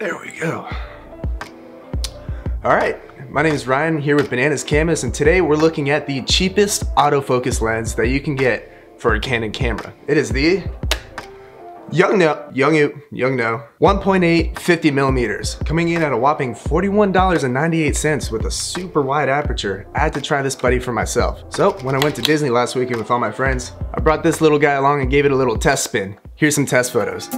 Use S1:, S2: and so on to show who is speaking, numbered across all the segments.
S1: There we go. All right, my name is Ryan here with Bananas Cameras, and today we're looking at the cheapest autofocus lens that you can get for a Canon camera. It is the Yongnuo 1.8 50mm, coming in at a whopping $41.98 with a super wide aperture. I had to try this buddy for myself. So when I went to Disney last weekend with all my friends, I brought this little guy along and gave it a little test spin. Here's some test photos.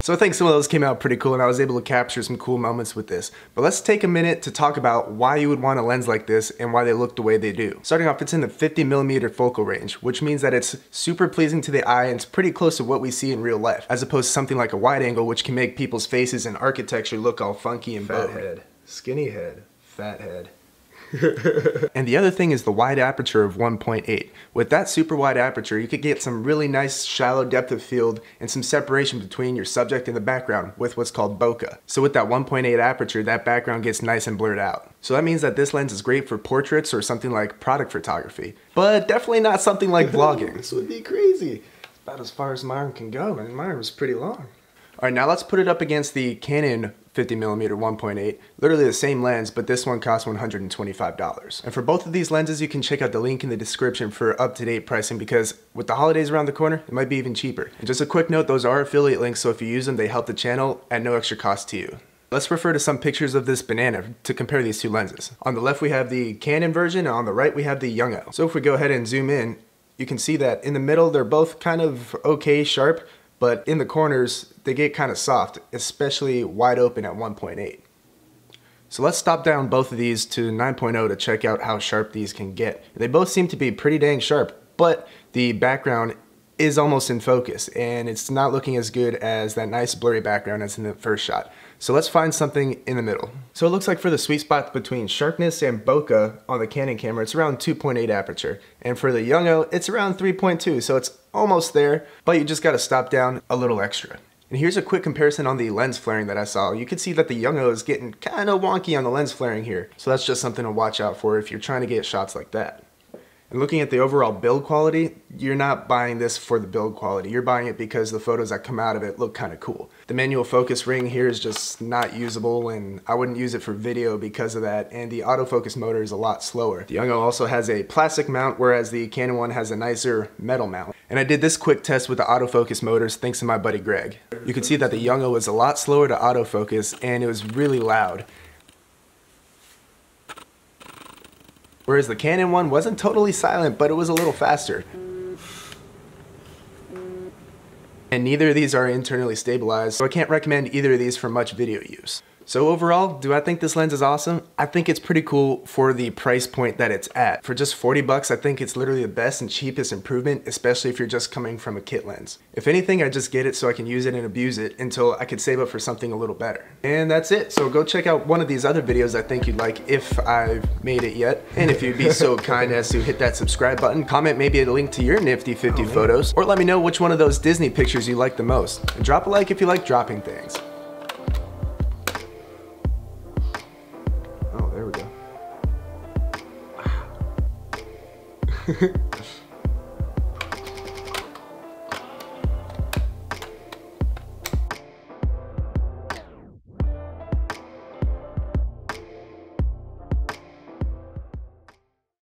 S1: So I think some of those came out pretty cool, and I was able to capture some cool moments with this. But let's take a minute to talk about why you would want a lens like this and why they look the way they do. Starting off, it's in the 50mm focal range, which means that it's super pleasing to the eye and it's pretty close to what we see in real life, as opposed to something like a wide angle, which can make people's faces and architecture look all funky and fat head, skinny head, fat head. And the other thing is the wide aperture of 1.8. With that super wide aperture, you could get some really nice shallow depth of field and some separation between your subject and the background with what's called bokeh. So with that 1.8 aperture, that background gets nice and blurred out. So that means that this lens is great for portraits or something like product photography, but definitely not something like vlogging. This would be crazy. It's about as far as my arm can go, and my arm is pretty long. All right, now let's put it up against the Canon 50mm 1.8, literally the same lens, but this one costs $125. And for both of these lenses, you can check out the link in the description for up-to-date pricing, because with the holidays around the corner, it might be even cheaper. And just a quick note, those are affiliate links, so if you use them, they help the channel at no extra cost to you. Let's refer to some pictures of this banana to compare these two lenses. On the left, we have the Canon version, and on the right, we have the Yongnuo. So if we go ahead and zoom in, you can see that in the middle, they're both kind of okay sharp, but in the corners, they get kind of soft, especially wide open at 1.8. So let's stop down both of these to 9.0 to check out how sharp these can get. They both seem to be pretty dang sharp, but the background is almost in focus, and it's not looking as good as that nice blurry background as in the first shot. So let's find something in the middle. So it looks like for the sweet spot between sharpness and bokeh on the Canon camera, it's around 2.8 aperture. And for the Yongnuo, it's around 3.2, so it's almost there, but you just gotta stop down a little extra. And here's a quick comparison on the lens flaring that I saw. You can see that the Yongnuo is getting kind of wonky on the lens flaring here. So that's just something to watch out for if you're trying to get shots like that. And looking at the overall build quality, you're not buying this for the build quality. You're buying it because the photos that come out of it look kind of cool. The manual focus ring here is just not usable, and I wouldn't use it for video because of that, and the autofocus motor is a lot slower. The Yongnuo also has a plastic mount, whereas the Canon one has a nicer metal mount. And I did this quick test with the autofocus motors thanks to my buddy Greg. You can see that the Yongnuo was a lot slower to autofocus, and it was really loud. Whereas the Canon one wasn't totally silent, but it was a little faster. And neither of these are internally stabilized, so I can't recommend either of these for much video use. So overall, do I think this lens is awesome? I think it's pretty cool for the price point that it's at. For just 40 bucks, I think it's literally the best and cheapest improvement, especially if you're just coming from a kit lens. If anything, I just get it so I can use it and abuse it until I could save up for something a little better. And that's it. So go check out one of these other videos I think you'd like if I've made it yet. And if you'd be so kind as to hit that subscribe button, comment maybe a link to your nifty 50 photos, or let me know which one of those Disney pictures you like the most. And drop a like if you like dropping things. There we go.